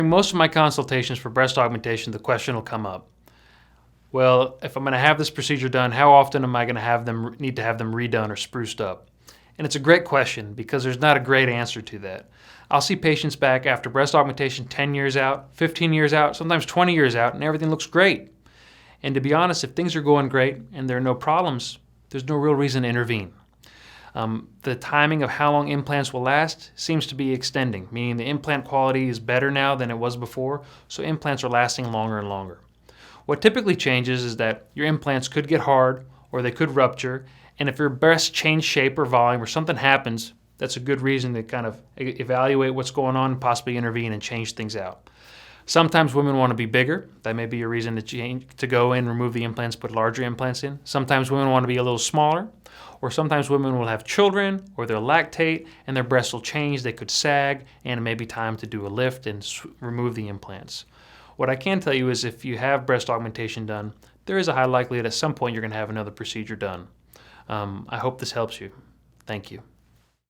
In most of my consultations for breast augmentation, the question will come up. Well, if I'm going to have this procedure done, how often am I going to need to have them redone or spruced up? And it's a great question because there's not a great answer to that. I'll see patients back after breast augmentation 10 years out, 15 years out, sometimes 20 years out, and everything looks great. And to be honest, if things are going great and there are no problems, there's no real reason to intervene. The timing of how long implants will last seems to be extending, meaning the implant quality is better now than it was before, so implants are lasting longer and longer. What typically changes is that your implants could get hard or they could rupture, and if your breast change shape or volume or something happens, that's a good reason to kind of evaluate what's going on and possibly intervene and change things out. Sometimes women want to be bigger. That may be a reason to go in, remove the implants, put larger implants in. Sometimes women want to be a little smaller, or sometimes women will have children or they'll lactate and their breasts will change. They could sag, and it may be time to do a lift and remove the implants. What I can tell you is if you have breast augmentation done, there is a high likelihood at some point you're going to have another procedure done. I hope this helps you. Thank you.